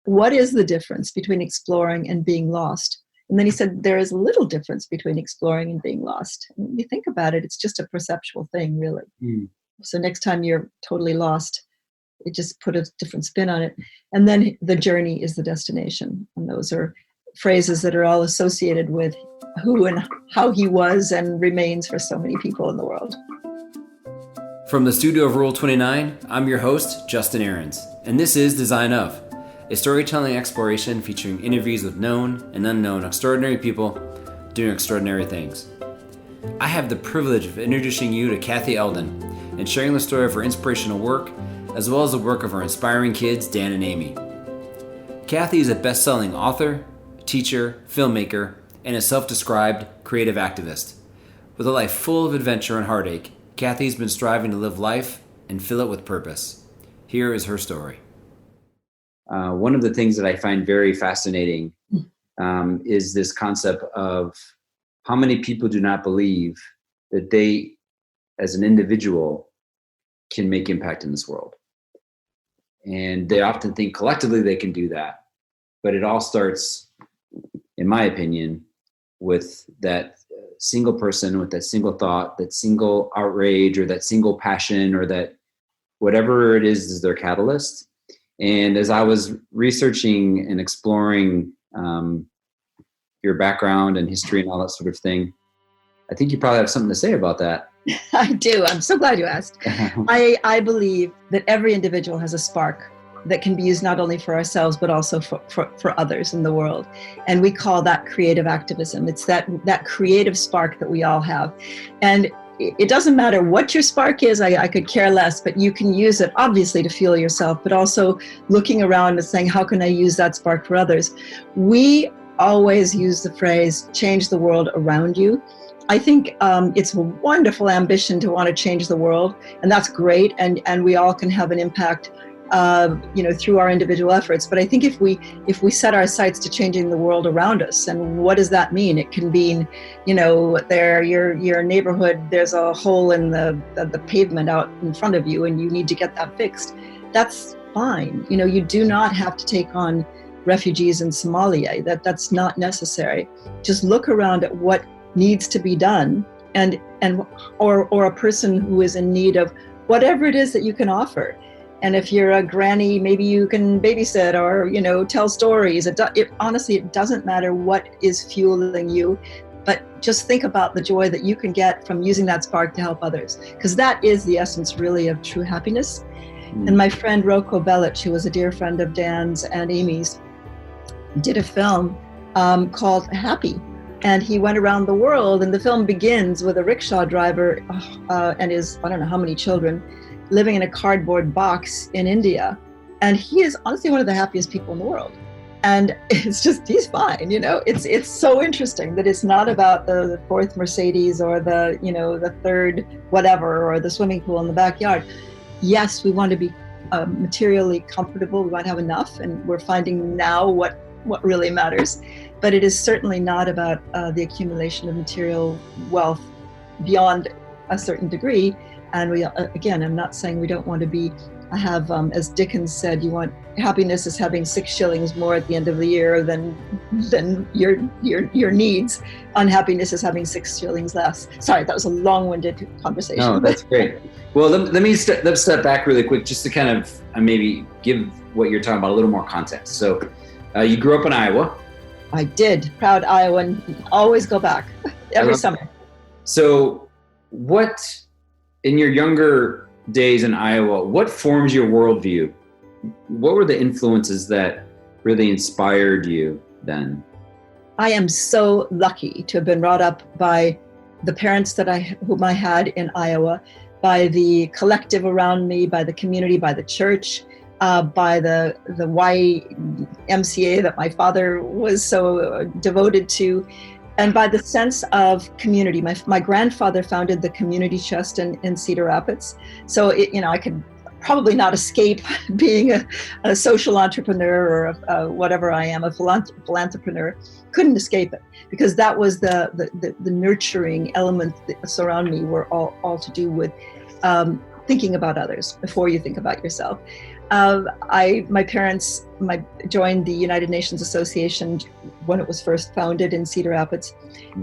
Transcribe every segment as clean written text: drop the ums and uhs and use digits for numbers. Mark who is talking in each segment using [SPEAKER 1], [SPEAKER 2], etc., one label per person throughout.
[SPEAKER 1] what is the difference between exploring and being lost? And then he said, there is little difference between exploring and being lost. And when you think about it, it's just a perceptual thing, really. So next time you're totally lost, it just put a different spin on it. And then the journey is the destination. And those are phrases that are all associated with who and how he was and remains for so many people in the world.
[SPEAKER 2] From the studio of Rule 29, I'm your host, Justin Ahrens, and this is Design Of, a storytelling exploration featuring interviews with known and unknown extraordinary people doing extraordinary things. I have the privilege of introducing you to Kathy Eldon and sharing the story of her inspirational work, as well as the work of her inspiring kids, Dan and Amy. Kathy is a best-selling author, teacher, filmmaker, and a self-described creative activist. With a life full of adventure and heartache, Kathy's been striving to live life and fill it with purpose. Here is her story.
[SPEAKER 3] One of the things that I find very fascinating is this concept of how many people do not believe that they, as an individual, can make impact in this world. And they often think collectively they can do that. But it all starts, in my opinion, with that single person, with that single thought, that single outrage, or that single passion, or that whatever it is their catalyst. And as I was researching and exploring your background and history and all that sort of thing, I think you probably have something to say about that.
[SPEAKER 1] I do. I'm so glad you asked. I believe that every individual has a spark that can be used not only for ourselves, but also for others in the world. And we call that creative activism. It's that creative spark that we all have. And it doesn't matter what your spark is, I could care less, but you can use it obviously to fuel yourself, but also looking around and saying, how can I use that spark for others? We always use the phrase, change the world around you. I think it's a wonderful ambition to want to change the world, and that's great, and we all can have an impact through our individual efforts. But I think if we set our sights to changing the world around us, and what does that mean? It can mean, your neighborhood, there's a hole in the pavement out in front of you, and you need to get that fixed. That's fine. You do not have to take on refugees in Somalia. That's not necessary. Just look around at what needs to be done, or a person who is in need of whatever it is that you can offer. And if you're a granny, maybe you can babysit or, tell stories. Honestly, it doesn't matter what is fueling you, but just think about the joy that you can get from using that spark to help others. Because that is the essence, really, of true happiness. And my friend Rocco Bellich, who was a dear friend of Dan's and Amy's, did a film called Happy. And he went around the world, and the film begins with a rickshaw driver and his, I don't know how many children, living in a cardboard box in India. And he is honestly one of the happiest people in the world. And it's just, he's fine, It's so interesting that it's not about the fourth Mercedes or the third whatever, or the swimming pool in the backyard. Yes, we want to be materially comfortable. We want to have enough, and we're finding now what really matters. But it is certainly not about the accumulation of material wealth beyond a certain degree. And we, again, I'm not saying we don't want to have, as Dickens said, you want happiness is having 6 shillings more at the end of the year than your needs. Unhappiness is having 6 shillings less. Sorry, that was a long-winded conversation.
[SPEAKER 3] No, that's great. Well, let's step back really quick just to kind of maybe give what you're talking about a little more context. So you grew up in Iowa.
[SPEAKER 1] I did. Proud Iowan. Always go back every summer.
[SPEAKER 3] So what, in your younger days in Iowa, what forms your worldview? What were the influences that really inspired you then?
[SPEAKER 1] I am so lucky to have been brought up by the parents whom I had in Iowa, by the collective around me, by the community, by the church, by the YMCA that my father was so devoted to, and by the sense of community. My grandfather founded the community chest in Cedar Rapids. So, I could probably not escape being a social entrepreneur or whatever I am, a philanthropreneur. Couldn't escape it, because that was the nurturing element that surround me were all to do with thinking about others before you think about yourself. My parents joined the United Nations Association when it was first founded in Cedar Rapids,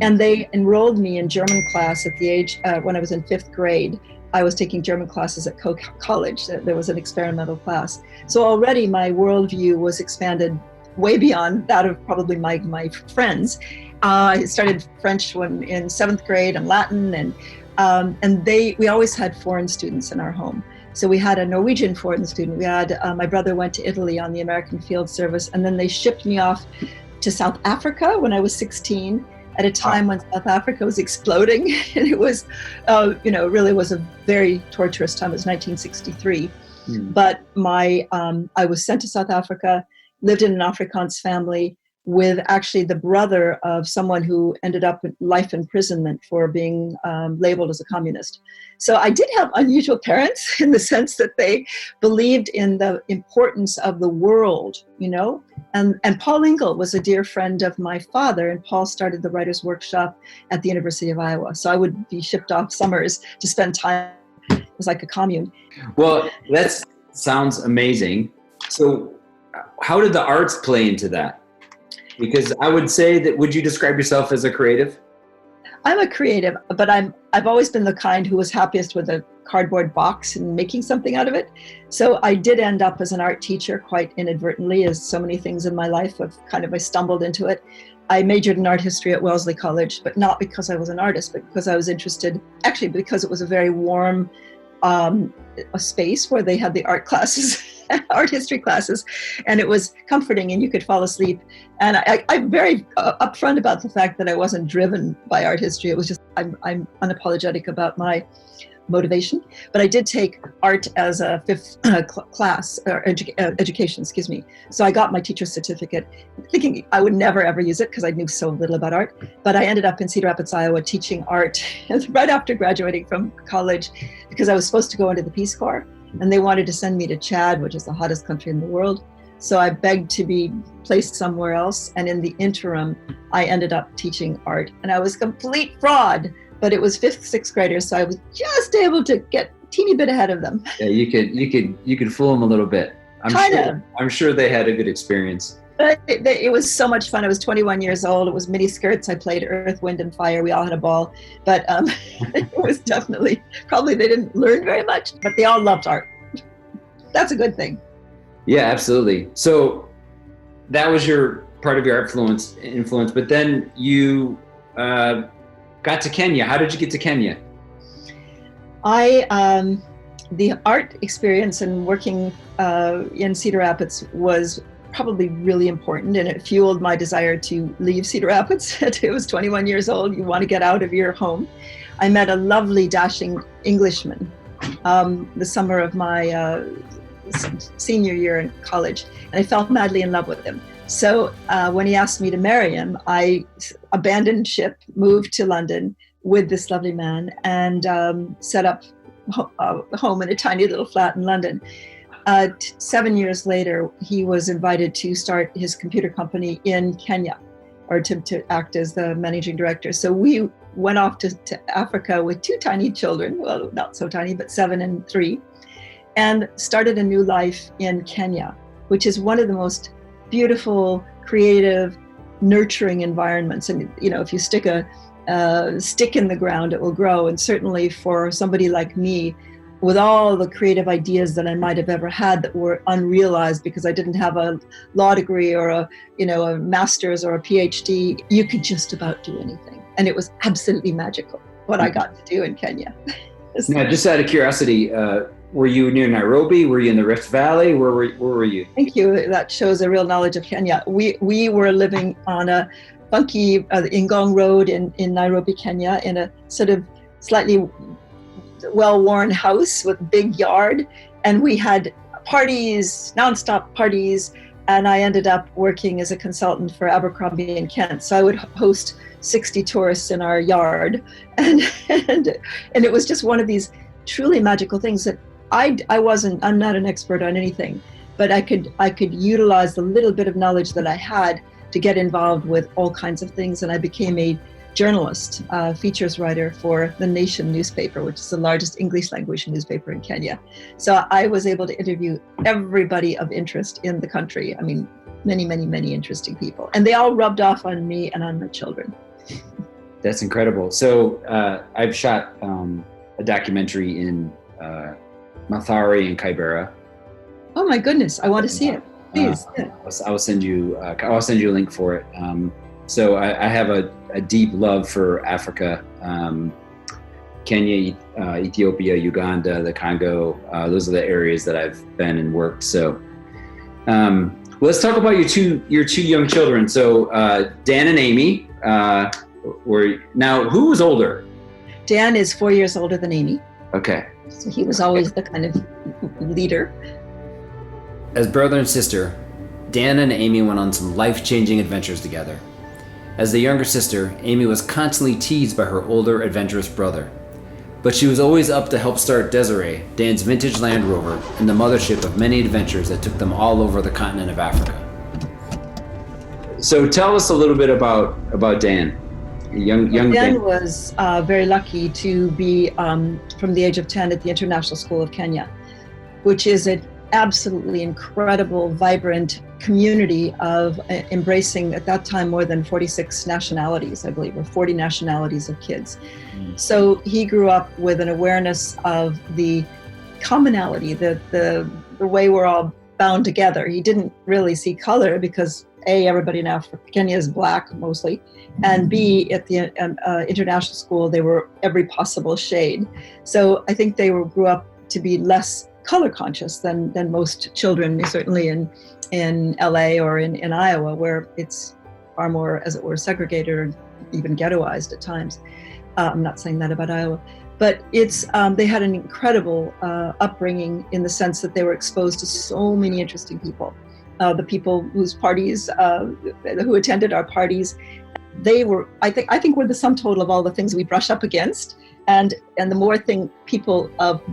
[SPEAKER 1] and they enrolled me in German class at the age when I was in 5th grade. I was taking German classes at college. There was an experimental class, so already my worldview was expanded way beyond that of probably my friends. I started French in 7th grade and Latin, and we always had foreign students in our home. So we had a Norwegian foreign student. We had my brother went to Italy on the American Field Service, and then they shipped me off to South Africa when I was 16, at a time when South Africa was exploding, and it was, really was a very torturous time. It was 1963, but I was sent to South Africa, lived in an Afrikaans family with actually the brother of someone who ended up in life imprisonment for being labeled as a communist. So I did have unusual parents in the sense that they believed in the importance of the world, and Paul Engel was a dear friend of my father, and Paul started the Writers' Workshop at the University of Iowa. So I would be shipped off summers to spend time. It was like a commune.
[SPEAKER 3] Well, that sounds amazing. So how did the arts play into that? Because I would say that, would you describe yourself as a creative?
[SPEAKER 1] I'm a creative, but I've always been the kind who was happiest with a cardboard box and making something out of it. So I did end up as an art teacher quite inadvertently, as so many things in my life I stumbled into it. I majored in art history at Wellesley College, but not because I was an artist, but because I was interested, actually because it was a very warm a space where they had the art classes, art history classes, and it was comforting and you could fall asleep. And I'm very upfront about the fact that I wasn't driven by art history. It was just, I'm unapologetic about my motivation, but I did take art as a 5th class, or education, excuse me. So I got my teacher's certificate, thinking I would never ever use it because I knew so little about art. But I ended up in Cedar Rapids, Iowa, teaching art right after graduating from college, because I was supposed to go into the Peace Corps, and they wanted to send me to Chad, which is the hottest country in the world. So I begged to be placed somewhere else, and in the interim, I ended up teaching art, and I was a complete fraud. But it was 5th, 6th graders, so I was just able to get a teeny bit ahead of them.
[SPEAKER 3] Yeah, you could fool them a little bit. I'm sure they had a good experience.
[SPEAKER 1] It was so much fun. I was 21 years old. It was mini skirts. I played Earth, Wind, and Fire. We all had a ball, but it was definitely, probably they didn't learn very much, but they all loved art. That's a good thing. Yeah,
[SPEAKER 3] absolutely. So that was your part of your art influence, but then you got to Kenya. How did you get to Kenya?
[SPEAKER 1] The art experience and working in Cedar Rapids was probably really important, and it fueled my desire to leave Cedar Rapids. I was 21 years old. You want to get out of your home. I met a lovely, dashing Englishman the summer of my senior year in college, and I fell madly in love with him. So when he asked me to marry him, I abandoned ship, moved to London with this lovely man, and set up home in a tiny little flat in London. 7 years later, he was invited to start his computer company in Kenya, or to act as the managing director. So we went off to Africa with 2 tiny children, well, not so tiny, but 7 and 3, and started a new life in Kenya, which is one of the most beautiful, creative, nurturing environments. And if you stick a stick in the ground, it will grow. And certainly for somebody like me, with all the creative ideas that I might have ever had that were unrealized because I didn't have a law degree or a master's or a PhD, you could just about do anything. And it was absolutely magical what I got to do in Kenya.
[SPEAKER 3] Now, just out of curiosity, were you near Nairobi? Were you in the Rift Valley? Where were you?
[SPEAKER 1] Thank you. That shows a real knowledge of Kenya. We were living on a funky Ngong Road in Nairobi, Kenya, in a sort of slightly well-worn house with a big yard. And we had parties, nonstop parties. And I ended up working as a consultant for Abercrombie and Kent. So I would host 60 tourists in our yard. And it was just one of these truly magical things that I'm not an expert on anything, but I could utilize the little bit of knowledge that I had to get involved with all kinds of things. And I became a journalist, features writer for The Nation newspaper, which is the largest English language newspaper in Kenya. So I was able to interview everybody of interest in the country. I mean, many, many, many interesting people. And they all rubbed off on me and on my children.
[SPEAKER 3] That's incredible. So I've shot a documentary in Mathare and Kibera.
[SPEAKER 1] Oh my goodness, I want to see it. Please.
[SPEAKER 3] I'll send you a link for it. So I have a deep love for Africa, Kenya, Ethiopia, Uganda, the Congo. Those are the areas that I've been and worked. So let's talk about your two young children. So Dan and Amy now, who was older?
[SPEAKER 1] Dan is 4 years older than Amy.
[SPEAKER 3] Okay.
[SPEAKER 1] So he was always the kind of leader.
[SPEAKER 2] As brother and sister, Dan and Amy went on some life-changing adventures together. As the younger sister, Amy was constantly teased by her older, adventurous brother. But she was always up to help start Desiree, Dan's vintage Land Rover, and the mothership of many adventures that took them all over the continent of Africa.
[SPEAKER 3] So tell us a little bit about Dan. Young
[SPEAKER 1] Dan was very lucky to be, from the age of 10, at the International School of Kenya, which is an absolutely incredible, vibrant community of embracing, at that time, more than 46 nationalities, I believe, or 40 nationalities of kids. So he grew up with an awareness of the commonality, the way we're all bound together. He didn't really see color because A, everybody in Kenya is black mostly, and B, at the international school, they were every possible shade. So I think they grew up to be less color conscious than most children, certainly in LA or in Iowa, where it's far more, as it were, segregated or even ghettoized at times. I'm not saying that about Iowa, but they had an incredible upbringing in the sense that they were exposed to so many interesting people. The people whose parties, who attended our parties, they were, I think we're the sum total of all the things we brush up against. And the more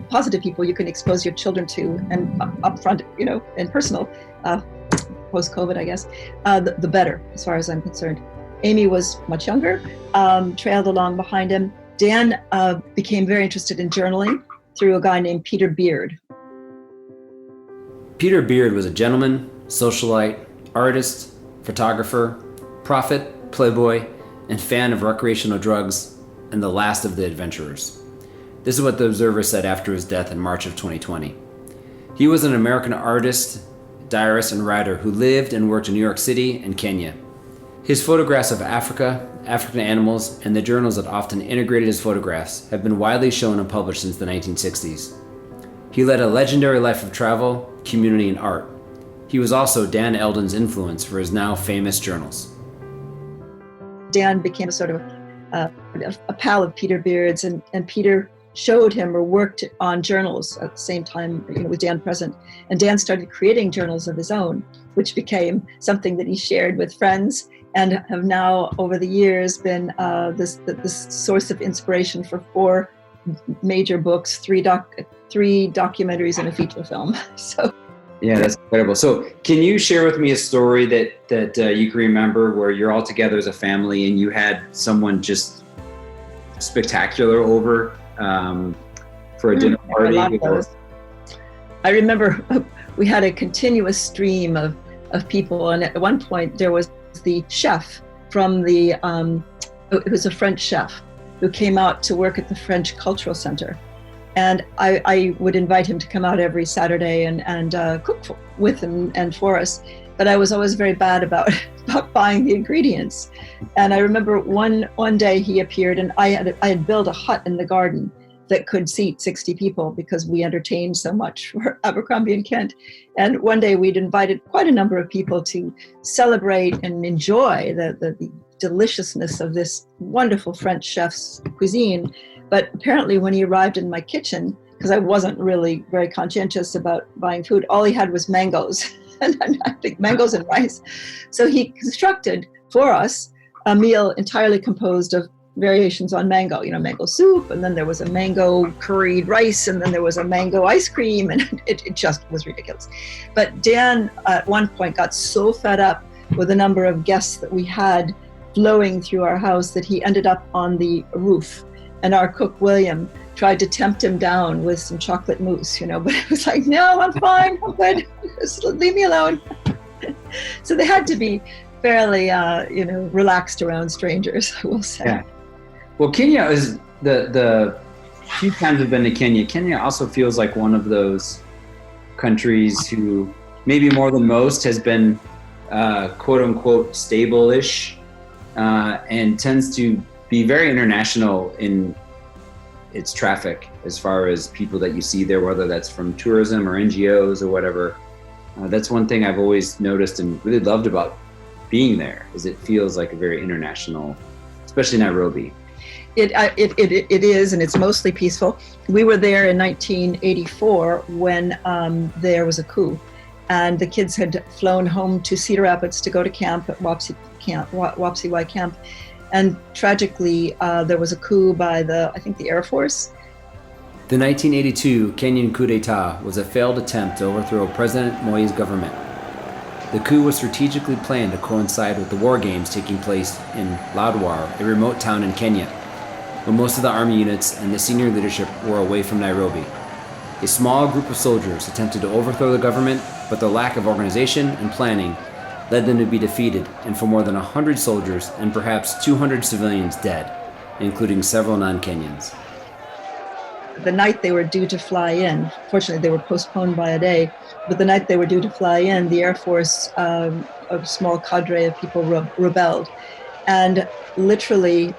[SPEAKER 1] positive people you can expose your children to, and upfront, and personal, post-COVID, I guess, the better, as far as I'm concerned. Amy was much younger, trailed along behind him. Dan became very interested in journaling through a guy named Peter Beard.
[SPEAKER 2] Peter Beard was a gentleman, socialite, artist, photographer, prophet, playboy, and fan of recreational drugs, and the last of the adventurers. This is what the Observer said after his death in March of 2020. He was an American artist, diarist, and writer who lived and worked in New York City and Kenya. His photographs of Africa, African animals, and the journals that often integrated his photographs have been widely shown and published since the 1960s. He led a legendary life of travel, community, and art. He was also Dan Eldon's influence for his now famous journals.
[SPEAKER 1] Dan became a sort of a pal of Peter Beard's, and Peter showed him or worked on journals at the same time, with Dan present. And Dan started creating journals of his own, which became something that he shared with friends, and have now, over the years, been this source of inspiration for 4 major books, 3 documentaries, and a feature film. So.
[SPEAKER 3] Yeah, that's incredible. So can you share with me a story that you can remember where you're all together as a family and you had someone just spectacular over for a dinner party?
[SPEAKER 1] I remember we had a continuous stream of people, and at one point there was the chef from it was a French chef who came out to work at the French Cultural Center. And I would invite him to come out every Saturday and cook with and for us. But I was always very bad about buying the ingredients. And I remember one day he appeared, and I had built a hut in the garden that could seat 60 people because we entertained so much for Abercrombie and Kent. And one day we'd invited quite a number of people to celebrate and enjoy the deliciousness of this wonderful French chef's cuisine. But apparently when he arrived in my kitchen, because I wasn't really very conscientious about buying food, all he had was mangoes, and I think mangoes and rice. So he constructed for us a meal entirely composed of variations on mango, mango soup, and then there was a mango curried rice, and then there was a mango ice cream, and it just was ridiculous. But Dan at one point got so fed up with the number of guests that we had flowing through our house that he ended up on the roof. And our cook, William, tried to tempt him down with some chocolate mousse, but it was like, no, I'm fine, I'm good, just leave me alone. So they had to be fairly, relaxed around strangers, I will say.
[SPEAKER 3] Yeah. Well, Kenya is the few times I've been to Kenya. Kenya also feels like one of those countries who, maybe more than most, has been quote unquote stable-ish, and tends to be very international in its traffic as far as people that you see there, whether that's from tourism or NGOs or whatever. That's one thing I've always noticed and really loved about being there, is it feels like a very international, especially Nairobi.
[SPEAKER 1] It is, and it's mostly peaceful. We were there in 1984 when there was a coup, and the kids had flown home to Cedar Rapids to go to camp at Wapsi Y Camp. And tragically, there was a coup by the Air Force.
[SPEAKER 2] The 1982 Kenyan coup d'etat was a failed attempt to overthrow President Moi's government. The coup was strategically planned to coincide with the war games taking place in Lodwar, a remote town in Kenya, where most of the army units and the senior leadership were away from Nairobi. A small group of soldiers attempted to overthrow the government, but their lack of organization and planning led them to be defeated, and for more than 100 soldiers and perhaps 200 civilians dead, including several non-Kenyans.
[SPEAKER 1] The night they were due to fly in, fortunately they were postponed by a day, but the night they were due to fly in, the Air Force, a small cadre of people rebelled. And literally,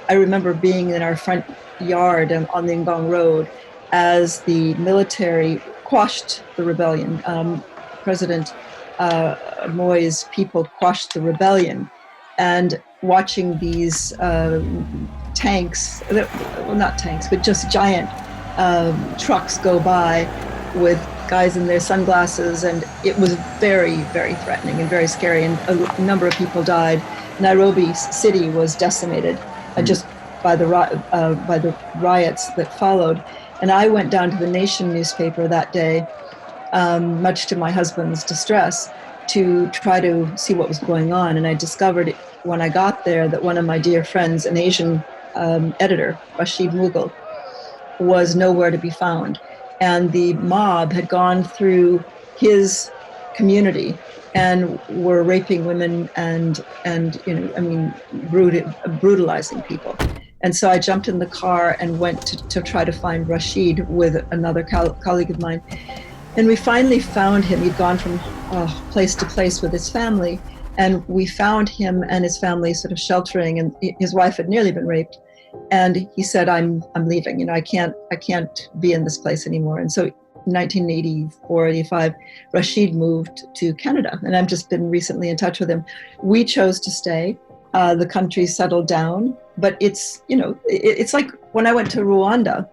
[SPEAKER 1] I remember being in our front yard on the Ngong Road as the military quashed the rebellion. President Moi's people quashed the rebellion, and watching these tanks, well, not tanks, but just giant trucks go by with guys in their sunglasses, and it was very, very threatening and very scary, and a number of people died. Nairobi city was decimated just by the riots that followed. And I went down to the Nation newspaper that day, much to my husband's distress, to try to see what was going on. And I discovered when I got there that one of my dear friends, an Asian editor, Rashid Mughal, was nowhere to be found. And the mob had gone through his community and were raping women and brutalizing people. And so I jumped in the car and went to try to find Rashid with another colleague of mine. And we finally found him. He'd gone from place to place with his family. And we found him and his family sort of sheltering, and his wife had nearly been raped. And he said, I'm leaving. I can't be in this place anymore. And so 1984, 85, Rashid moved to Canada, and I've just been recently in touch with him. We chose to stay. The country settled down, but it's like when I went to Rwanda.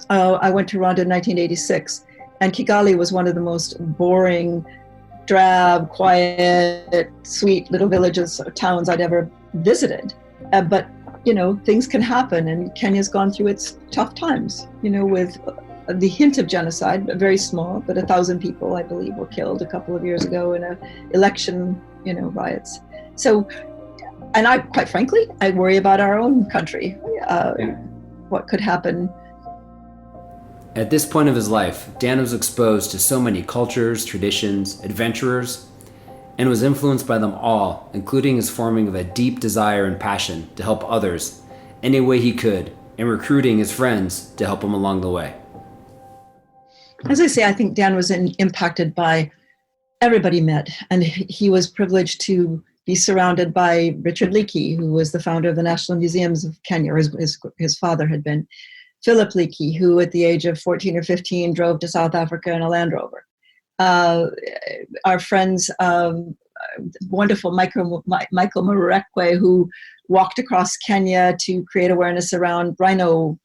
[SPEAKER 1] I went to Rwanda in 1986, and Kigali was one of the most boring, drab, quiet, sweet little villages or towns I'd ever visited. But things can happen, and Kenya's gone through its tough times, with the hint of genocide, very small, but 1,000 people, I believe, were killed a couple of years ago in election, riots. So, and quite frankly, I worry about our own country, what could happen.
[SPEAKER 2] At this point of his life, Dan was exposed to so many cultures, traditions, adventurers, and was influenced by them all, including his forming of a deep desire and passion to help others any way he could, and recruiting his friends to help him along the way.
[SPEAKER 1] As I say, I think Dan was impacted by everybody met, and he was privileged to be surrounded by Richard Leakey, who was the founder of the National Museums of Kenya, or his father had been. Philip Leakey, who at the age of 14 or 15 drove to South Africa in a Land Rover. Our friends, wonderful Michael Murekwe, who walked across Kenya to create awareness around rhino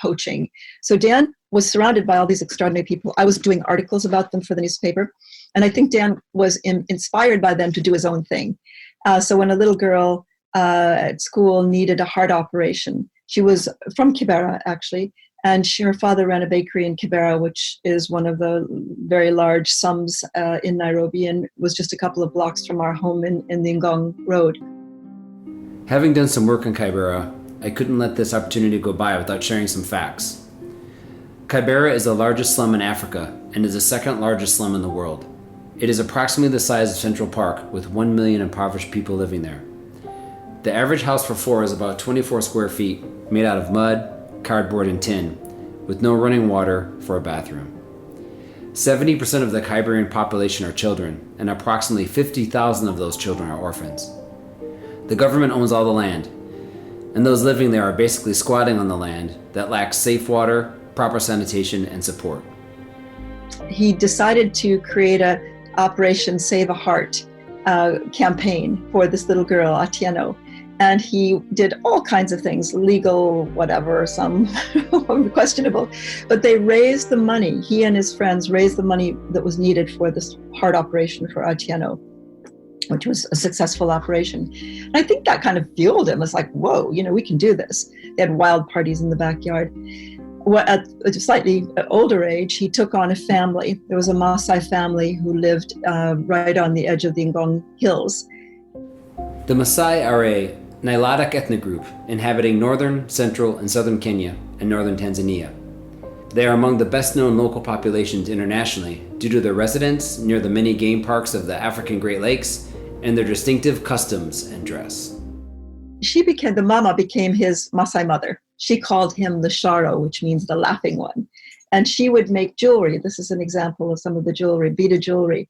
[SPEAKER 1] poaching. So Dan was surrounded by all these extraordinary people. I was doing articles about them for the newspaper, and I think Dan was inspired by them to do his own thing. So when a little girl at school needed a heart operation, she was from Kibera, actually, And her father ran a bakery in Kibera, which is one of the very large slums in Nairobi, and was just a couple of blocks from our home in the Ngong Road.
[SPEAKER 2] Having done some work in Kibera, I couldn't let this opportunity go by without sharing some facts. Kibera is the largest slum in Africa and is the second largest slum in the world. It is approximately the size of Central Park, with 1 million impoverished people living there. The average house for four is about 24 square feet, made out of mud, cardboard, and tin, with no running water for a bathroom. 70% of the Kiberian population are children, and approximately 50,000 of those children are orphans. The government owns all the land, and those living there are basically squatting on the land that lacks safe water, proper sanitation, and support.
[SPEAKER 1] He decided to create a Operation Save a Heart campaign for this little girl, Atieno. And he did all kinds of things, legal, whatever, some questionable. But they raised the money. He and his friends raised the money that was needed for this heart operation for Atieno, which was a successful operation. And I think that kind of fueled him. It's like, whoa, we can do this. They had wild parties in the backyard. At a slightly older age, he took on a family. There was a Maasai family who lived right on the edge of the Ngong Hills.
[SPEAKER 2] The Maasai are a Nilotic ethnic group inhabiting northern, central, and southern Kenya and northern Tanzania. They are among the best-known local populations internationally due to their residence near the many game parks of the African Great Lakes and their distinctive customs and dress.
[SPEAKER 1] The mama became his Maasai mother. She called him the Sharo, which means the laughing one. And she would make jewelry. This is an example of some of the jewelry, beaded jewelry.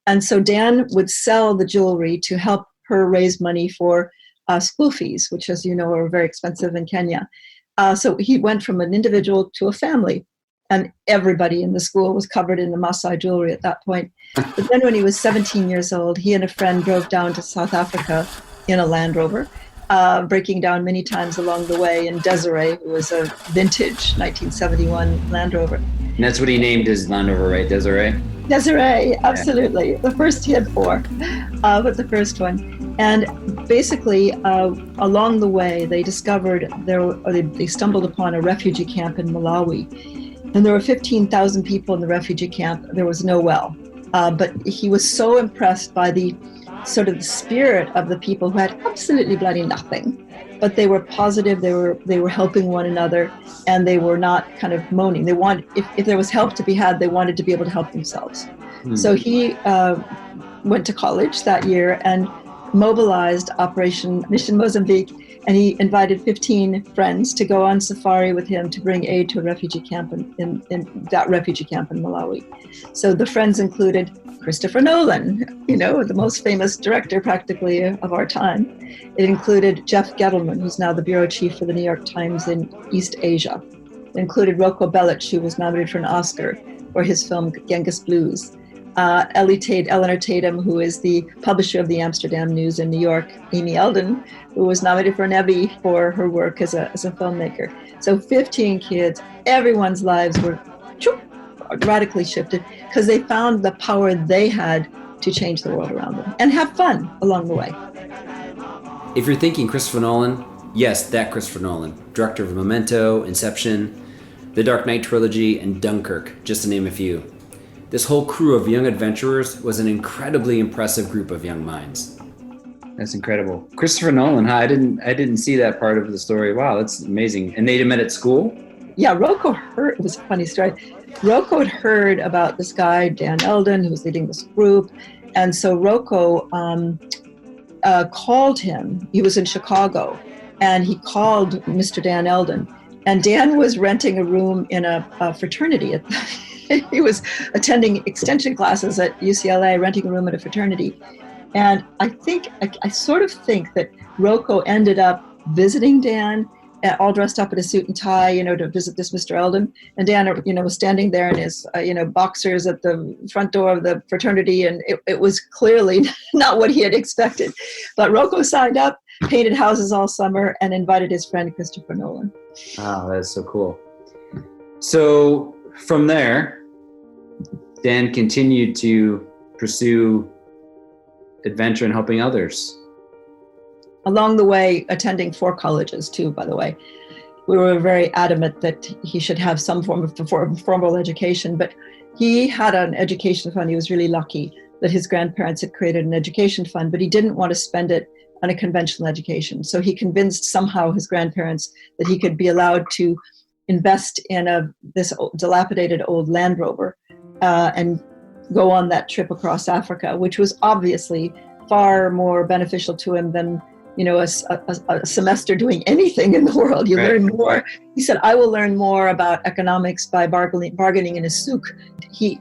[SPEAKER 1] And so Dan would sell the jewelry to help her raise money for school fees, which, as you know, are very expensive in Kenya. So he went from an individual to a family, and everybody in the school was covered in the Maasai jewelry at that point. But then when he was 17 years old, he and a friend drove down to South Africa in a Land Rover, breaking down many times along the way in Desiree, who was a vintage 1971 Land Rover.
[SPEAKER 3] And that's what he named his Land Rover, right? Desiree?
[SPEAKER 1] Desiree, absolutely. The first, he had four, but the first one. And basically, along the way, they discovered they stumbled upon a refugee camp in Malawi. And there were 15,000 people in the refugee camp. There was no well. But he was so impressed by the sort of the spirit of the people who had absolutely bloody nothing. But they were positive, they were helping one another, and they were not kind of moaning. They wanted, if there was help to be had, they wanted to be able to help themselves. So he went to college that year and mobilized Operation Mission Mozambique, and he invited 15 friends to go on safari with him to bring aid to a refugee camp in that refugee camp in Malawi. So the friends included Christopher Nolan, the most famous director practically of our time. It included Jeff Gettleman, who's now the bureau chief for the New York Times in East Asia. It included Rocco Bellic, who was nominated for an Oscar for his film Genghis Blues. Eleanor Tatum, who is the publisher of the Amsterdam News in New York, Amy Eldon, who was nominated for an Emmy for her work as a filmmaker. So 15 kids, everyone's lives were radically shifted because they found the power they had to change the world around them and have fun along the way.
[SPEAKER 2] If you're thinking Christopher Nolan, yes, that Christopher Nolan, director of Memento, Inception, The Dark Knight trilogy, and Dunkirk, just to name a few. This whole crew of young adventurers was an incredibly impressive group of young minds.
[SPEAKER 3] That's incredible. Christopher Nolan, huh? I didn't see that part of the story. Wow, that's amazing. And they met at school?
[SPEAKER 1] Yeah, Rocco heard, it was a funny story. Rocco had heard about this guy, Dan Eldon, who was leading this group. And so Rocco called him. He was in Chicago, and he called Mr. Dan Eldon. And Dan was renting a room in a fraternity. He was attending extension classes at UCLA, renting a room at a fraternity. And I sort of think that Rocco ended up visiting Dan, all dressed up in a suit and tie, to visit this Mr. Eldon. And Dan, was standing there in his, boxers at the front door of the fraternity. And it was clearly not what he had expected. But Rocco signed up, painted houses all summer, and invited his friend Christopher Nolan.
[SPEAKER 3] Wow, that's so cool. So from there, Dan continued to pursue adventure and helping others.
[SPEAKER 1] Along the way, attending 4 colleges too, by the way, we were very adamant that he should have some form of formal education, but he had an education fund. He was really lucky that his grandparents had created an education fund, but he didn't want to spend it on a conventional education. So he convinced somehow his grandparents that he could be allowed to invest in this dilapidated old Land Rover and go on that trip across Africa, which was obviously far more beneficial to him than a semester doing anything in the world. You learn more. He said, I will learn more about economics by bargaining in a souk. He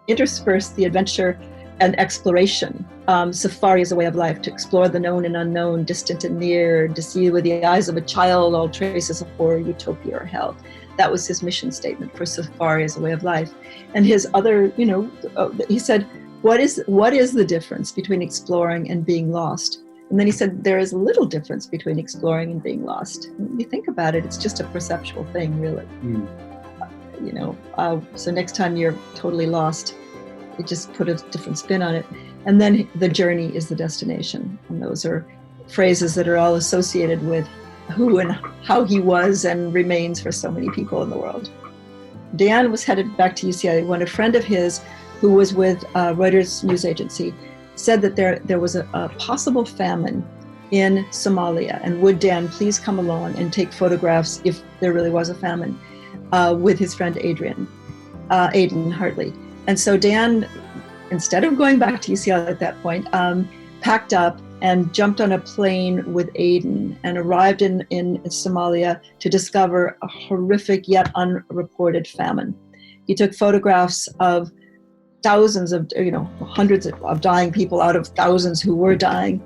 [SPEAKER 1] interspersed the adventure and exploration. Safari is a way of life, to explore the known and unknown, distant and near, to see with the eyes of a child all traces of horror, utopia, or hell. That was his mission statement for Safari as a way of life. And his other, he said, what is the difference between exploring and being lost? And then he said, there is little difference between exploring and being lost. When you think about it, it's just a perceptual thing, really. So next time you're totally lost, you just put a different spin on it. And then the journey is the destination. And those are phrases that are all associated with who and how he was and remains for so many people in the world. Dan was headed back to UCLA when a friend of his who was with Reuters news agency said that there was a possible famine in Somalia, and would Dan please come along and take photographs if there really was a famine, with his friend Aidan Hartley. And so Dan, instead of going back to UCLA at that point, packed up and jumped on a plane with Aidan and arrived in Somalia to discover a horrific yet unreported famine. He took photographs of thousands of, hundreds of dying people out of thousands who were dying.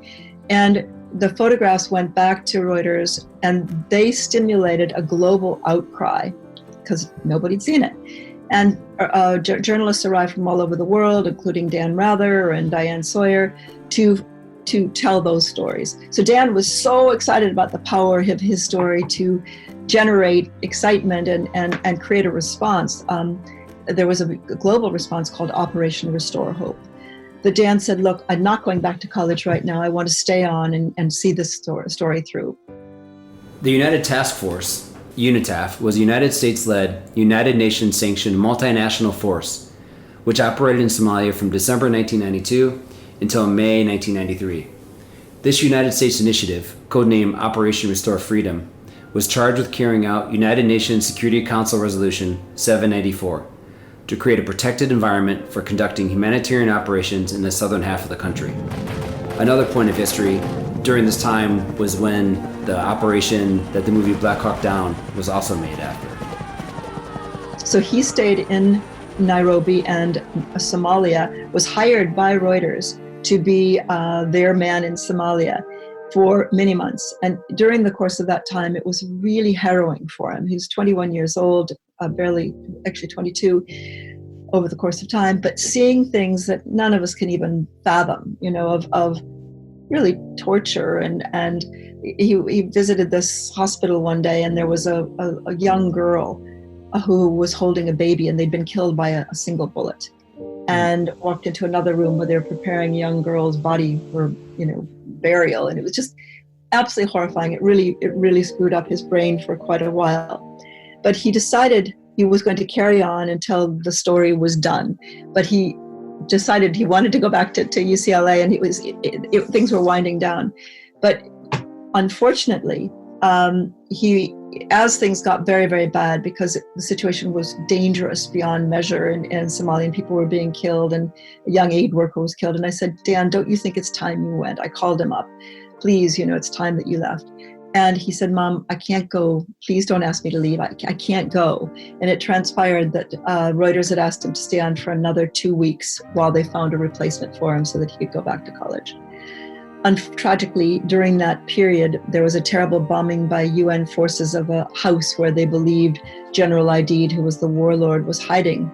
[SPEAKER 1] And the photographs went back to Reuters, and they stimulated a global outcry because nobody'd seen it. And journalists arrived from all over the world, including Dan Rather and Diane Sawyer, to tell those stories. So Dan was so excited about the power of his story to generate excitement and create a response. There was a global response called Operation Restore Hope. But Dan said, look, I'm not going back to college right now. I want to stay on and see this story through.
[SPEAKER 2] The United Task Force, UNITAF, was a United States-led, United Nations-sanctioned multinational force, which operated in Somalia from December 1992 until May 1993. This United States initiative, codenamed Operation Restore Freedom, was charged with carrying out United Nations Security Council Resolution 794 to create a protected environment for conducting humanitarian operations in the southern half of the country. Another point of history during this time was when the operation that the movie Black Hawk Down was also made after.
[SPEAKER 1] So he stayed in Nairobi, and Somalia was hired by Reuters to be their man in Somalia for many months. And during the course of that time, it was really harrowing for him. He was 21 years old, actually 22 over the course of time, but seeing things that none of us can even fathom, of really torture. And he visited this hospital one day, and there was a young girl who was holding a baby, and they'd been killed by a single bullet, and walked into another room where they were preparing a young girl's body for, burial. And it was just absolutely horrifying. It really screwed up his brain for quite a while. But he decided he was going to carry on until the story was done. But he decided he wanted to go back to UCLA, and things were winding down. But unfortunately, as things got very, very bad, because the situation was dangerous beyond measure, and Somalian people were being killed, and a young aid worker was killed. And I said, Dan, don't you think it's time you went? I called him up. Please, it's time that you left. And he said, Mom, I can't go. Please don't ask me to leave. I can't go. And it transpired that Reuters had asked him to stay on for another 2 weeks while they found a replacement for him so that he could go back to college. Tragically, during that period, there was a terrible bombing by UN forces of a house where they believed General Aidid, who was the warlord, was hiding.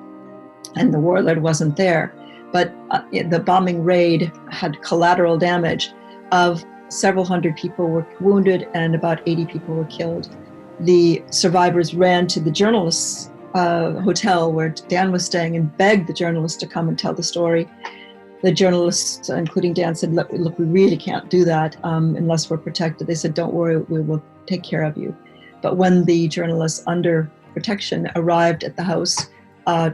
[SPEAKER 1] And the warlord wasn't there. But the bombing raid had collateral damage of several hundred people were wounded and about 80 people were killed. The survivors ran to the journalists' hotel where Dan was staying and begged the journalists to come and tell the story. The journalists, including Dan, said, look, we really can't do that unless we're protected. They said, don't worry, we will take care of you. But when the journalists under protection arrived at the house,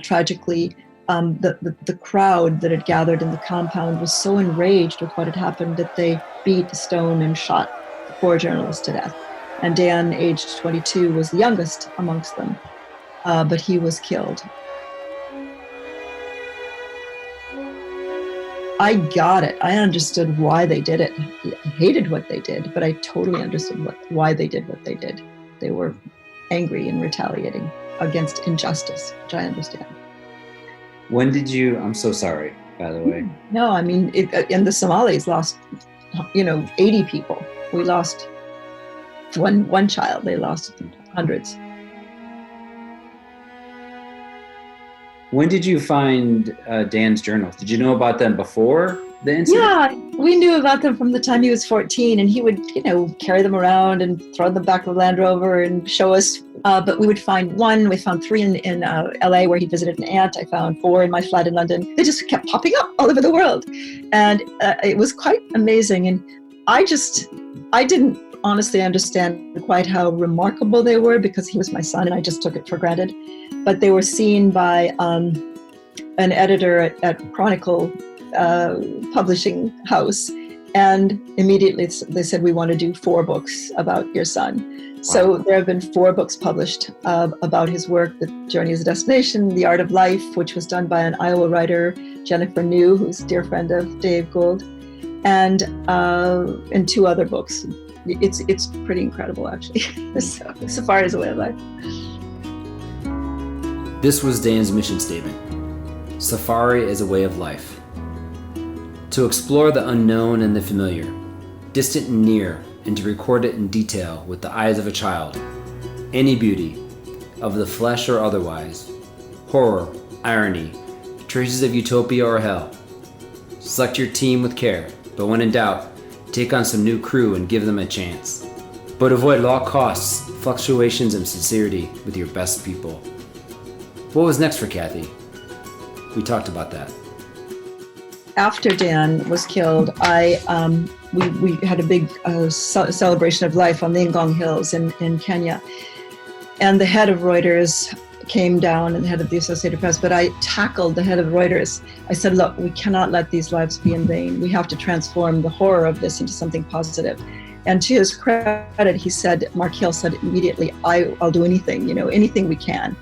[SPEAKER 1] tragically, the crowd that had gathered in the compound was so enraged with what had happened that they beat, stoned, and shot the poor journalist to death. And Dan, aged 22, was the youngest amongst them, but he was killed. I got it. I understood why they did it. I hated what they did, but I totally understood why they did what they did. They were angry and retaliating against injustice, which I understand.
[SPEAKER 3] When did you, I'm so sorry, by the way.
[SPEAKER 1] No, I mean, and the Somalis lost, 80 people. We lost one child. They lost hundreds.
[SPEAKER 3] When did you find Dan's journals? Did you know about them before the incident?
[SPEAKER 1] Yeah, we knew about them from the time he was 14, and he would, carry them around and throw them back of the Land Rover and show us. But we would find one. We found 3 in LA where he visited an aunt. I found 4 in my flat in London. They just kept popping up all over the world. And it was quite amazing. And I didn't honestly understand quite how remarkable they were because he was my son and I just took it for granted. But they were seen by an editor at Chronicle publishing house, and immediately they said, we want to do 4 books about your son. Wow. So there have been 4 books published about his work, The Journey as a Destination, The Art of Life, which was done by an Iowa writer, Jennifer New, who's a dear friend of Dave Gould, and 2 other books. It's pretty incredible, actually. Safari is a way of life.
[SPEAKER 2] This was Dan's mission statement. Safari is a way of life. To explore the unknown and the familiar, distant and near, and to record it in detail with the eyes of a child. Any beauty, of the flesh or otherwise, horror, irony, traces of utopia or hell. Select your team with care, but when in doubt, take on some new crew and give them a chance. But avoid at all costs fluctuations in sincerity with your best people. What was next for Kathy? We talked about that.
[SPEAKER 1] After Dan was killed, we had a big celebration of life on the Ngong Hills in Kenya. And the head of Reuters came down, and the head of the Associated Press, but I tackled the head of Reuters. I said, look, we cannot let these lives be in vain. We have to transform the horror of this into something positive. And to his credit, Mark Hill said immediately, I'll do anything, anything we can.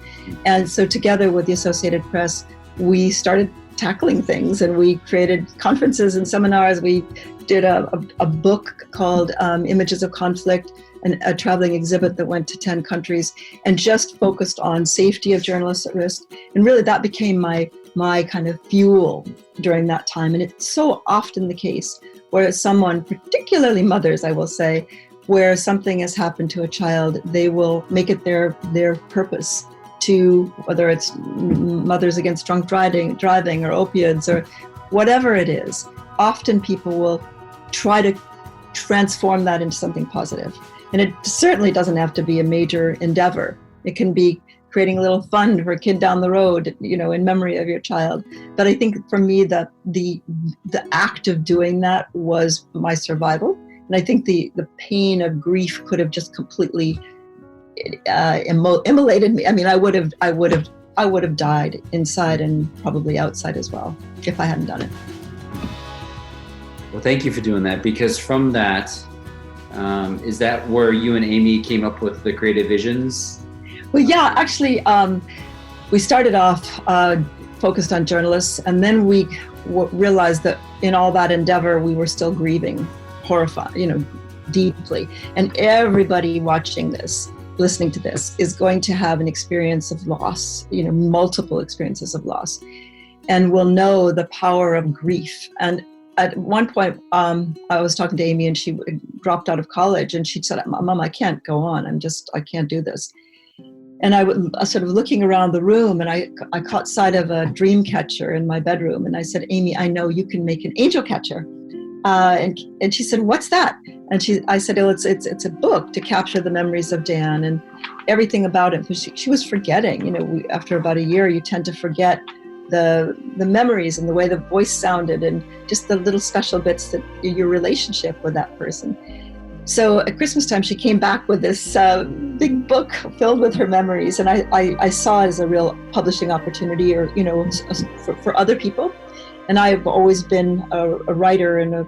[SPEAKER 1] And so together with the Associated Press, we started tackling things, and we created conferences and seminars. We did a book called Images of Conflict, a traveling exhibit that went to 10 countries and just focused on safety of journalists at risk. And really that became my kind of fuel during that time. And it's so often the case where someone, particularly mothers, I will say, where something has happened to a child, they will make it their purpose to, whether it's mothers against drunk driving or opioids or whatever it is, often people will try to transform that into something positive. And it certainly doesn't have to be a major endeavor. It can be creating a little fund for a kid down the road, in memory of your child. But I think for me, the act of doing that was my survival. And I think the pain of grief could have just completely immolated me. I mean, I would have died inside and probably outside as well if I hadn't done it.
[SPEAKER 3] Well, thank you for doing that, because from that, is that where you and Amy came up with the creative visions?
[SPEAKER 1] Well, yeah, actually, we started off focused on journalists, and then we realized that in all that endeavor, we were still grieving, horrified, deeply. And everybody watching this, listening to this, is going to have an experience of loss, multiple experiences of loss, and will know the power of grief. And at one point, I was talking to Amy, and she dropped out of college, and she said, Mom, I can't go on. I can't do this. And I was sort of looking around the room, and I caught sight of a dream catcher in my bedroom. And I said, Amy, I know you can make an angel catcher. And she said, what's that? And I said, oh, it's a book to capture the memories of Dan and everything about him. She was forgetting, after about a year, you tend to forget the memories and the way the voice sounded and just the little special bits that your relationship with that person. So at Christmas time, she came back with this big book filled with her memories. And I saw it as a real publishing opportunity, or, for other people. And I've always been a writer and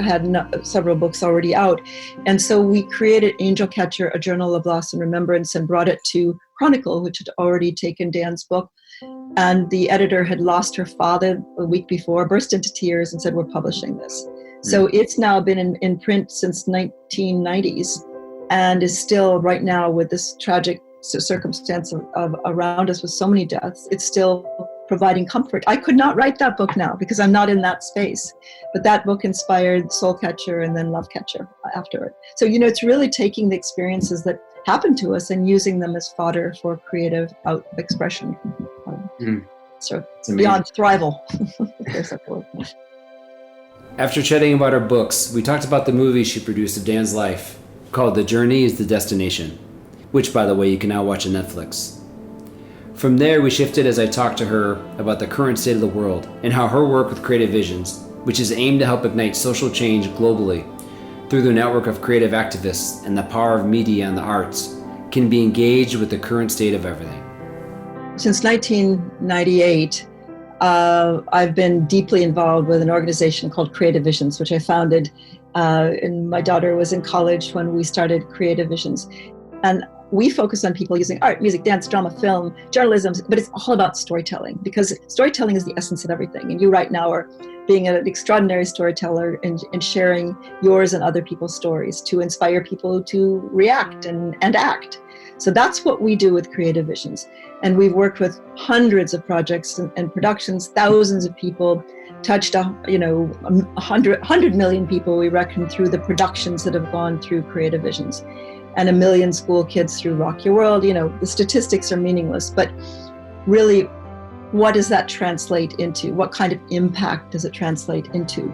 [SPEAKER 1] had several books already out. And so we created Angel Catcher, a journal of loss and remembrance, and brought it to Chronicle, which had already taken Dan's book. And the editor had lost her father a week before, burst into tears and said, we're publishing this. So it's now been in print since 1990s and is still right now, with this tragic circumstance of around us with so many deaths, it's still providing comfort. I could not write that book now because I'm not in that space. But that book inspired Soul Catcher and then Love Catcher after it. So, it's really taking the experiences that happen to us and using them as fodder for creative expression. So it's beyond thrival.
[SPEAKER 2] After chatting about her books, we talked about the movie she produced of Dan's life called The Journey is the Destination, which, by the way, you can now watch on Netflix. From there, we shifted as I talked to her about the current state of the world and how her work with Creative Visions, which is aimed to help ignite social change globally through the network of creative activists and the power of media and the arts, can be engaged with the current state of everything.
[SPEAKER 1] Since 1998, I've been deeply involved with an organization called Creative Visions, which I founded, and my daughter was in college when we started Creative Visions. And we focus on people using art, music, dance, drama, film, journalism, but it's all about storytelling, because storytelling is the essence of everything. And you right now are being an extraordinary storyteller and sharing yours and other people's stories to inspire people to react and act. So that's what we do with Creative Visions. And we've worked with hundreds of projects and productions, thousands of people, touched 100 million people, we reckon, through the productions that have gone through Creative Visions, and 1 million school kids through Rock Your World. The statistics are meaningless, but really, what does that translate into? What kind of impact does it translate into?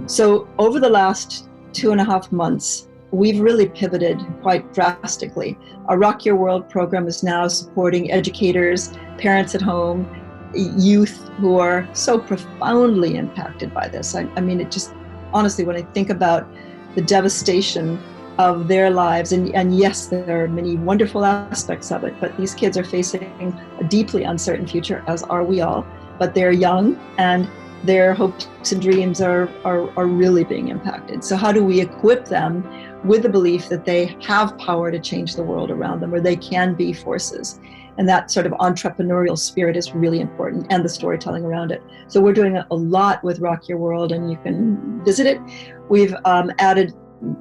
[SPEAKER 1] So over the last 2.5 months, we've really pivoted quite drastically. Our Rock Your World program is now supporting educators, parents at home, youth who are so profoundly impacted by this. I mean, it just, honestly, when I think about the devastation of their lives, and yes, there are many wonderful aspects of it, but these kids are facing a deeply uncertain future, as are we all, but they're young and their hopes and dreams are really being impacted. So how do we equip them with the belief that they have power to change the world around them, or they can be forces? And that sort of entrepreneurial spirit is really important, and the storytelling around it. So we're doing a lot with Rock Your World, and you can visit it. We've added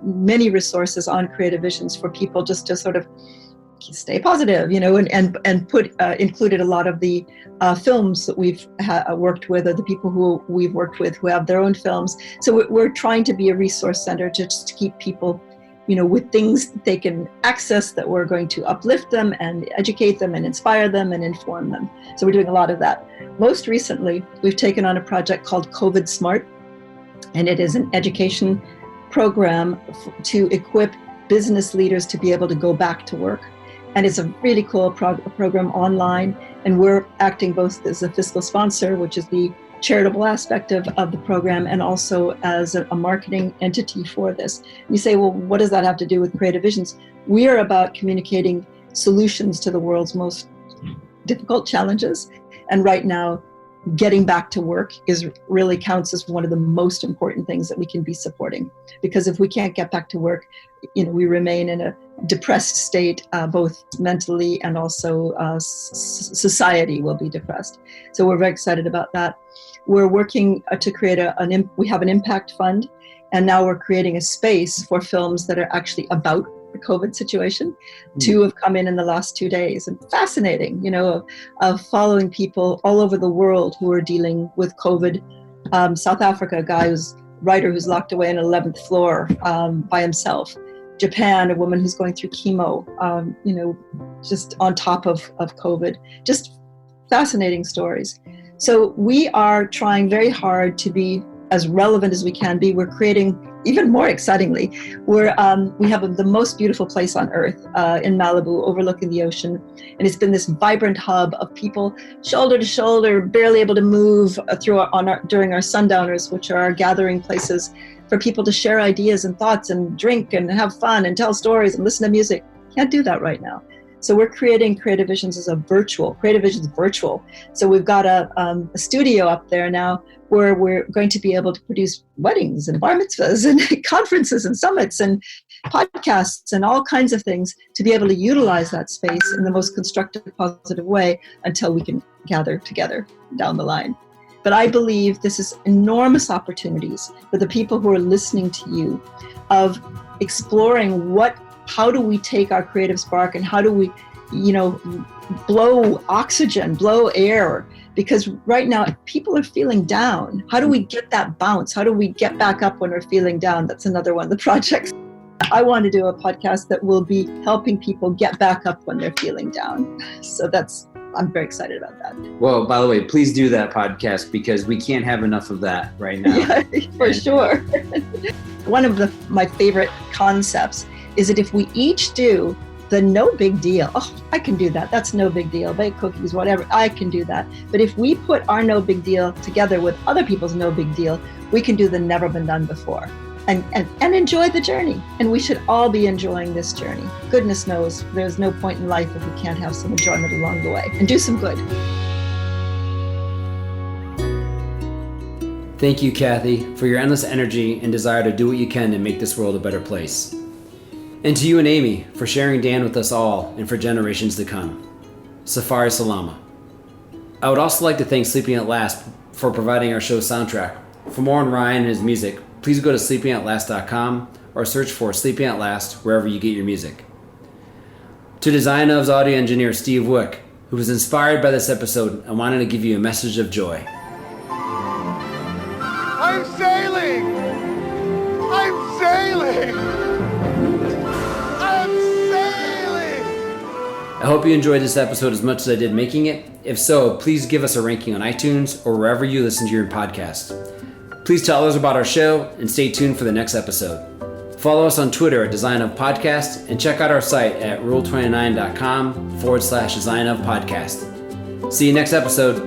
[SPEAKER 1] many resources on Creative Visions for people just to sort of stay positive, and included a lot of the films that we've worked with, or the people who we've worked with who have their own films. So we're trying to be a resource center to just keep people, with things that they can access that we're going to uplift them and educate them and inspire them and inform them. So we're doing a lot of that. Most recently, we've taken on a project called COVID Smart, and it is an education program to equip business leaders to be able to go back to work. And it's a really cool program online, and we're acting both as a fiscal sponsor, which is the charitable aspect of the program, and also as a marketing entity for this. You say, well, what does that have to do with Creative Visions? We are about communicating solutions to the world's most difficult challenges. And right now, getting back to work really counts as one of the most important things that we can be supporting. Because if we can't get back to work, we remain in a depressed state, both mentally and also society will be depressed. So we're very excited about that. We're working to create we have an impact fund, and now we're creating a space for films that are actually about the COVID situation. Two have come in the last 2 days, and fascinating, of following people all over the world who are dealing with COVID. South Africa, a writer who's locked away on an 11th floor by himself. Japan, a woman who's going through chemo, just on top of COVID. Just fascinating stories. So we are trying very hard to be as relevant as we can be. We're creating even more excitingly, we have the most beautiful place on earth in Malibu, overlooking the ocean. And it's been this vibrant hub of people shoulder to shoulder, barely able to move during our sundowners, which are our gathering places for people to share ideas and thoughts and drink and have fun and tell stories and listen to music. Can't do that right now. So we're creating Creative Visions as Creative Visions virtual. So we've got a studio up there now where we're going to be able to produce weddings and bar mitzvahs and conferences and summits and podcasts and all kinds of things to be able to utilize that space in the most constructive, positive way until we can gather together down the line. But I believe this is enormous opportunities for the people who are listening to you of exploring how do we take our creative spark and how do we, blow oxygen, blow air? Because right now people are feeling down. How do we get that bounce? How do we get back up when we're feeling down? That's another one of the projects. I want to do a podcast that will be helping people get back up when they're feeling down. So I'm very excited about that.
[SPEAKER 3] Well, by the way, please do that podcast because we can't have enough of that right now.
[SPEAKER 1] Yeah, for sure. One of my favorite concepts is that if we each do the no big deal, I can do that. That's no big deal. Bake cookies, whatever. I can do that. But if we put our no big deal together with other people's no big deal, we can do the never been done before and enjoy the journey. And we should all be enjoying this journey. Goodness knows there's no point in life if we can't have some enjoyment along the way and do some good.
[SPEAKER 2] Thank you, Kathy, for your endless energy and desire to do what you can to make this world a better place. And to you and Amy for sharing Dan with us all and for generations to come. Safari Salama. I would also like to thank Sleeping at Last for providing our show's soundtrack. For more on Ryan and his music, please go to sleepingatlast.com or search for Sleeping at Last wherever you get your music. To Design Of's audio engineer Steve Wick, who was inspired by this episode and wanted to give you a message of joy.
[SPEAKER 4] I'm sailing! I'm sailing!
[SPEAKER 2] I hope you enjoyed this episode as much as I did making it. If so, please give us a ranking on iTunes or wherever you listen to your podcast. Please tell others about our show and stay tuned for the next episode. Follow us on Twitter at Design of Podcast and check out our site at rule29.com/Design of Podcast. See you next episode.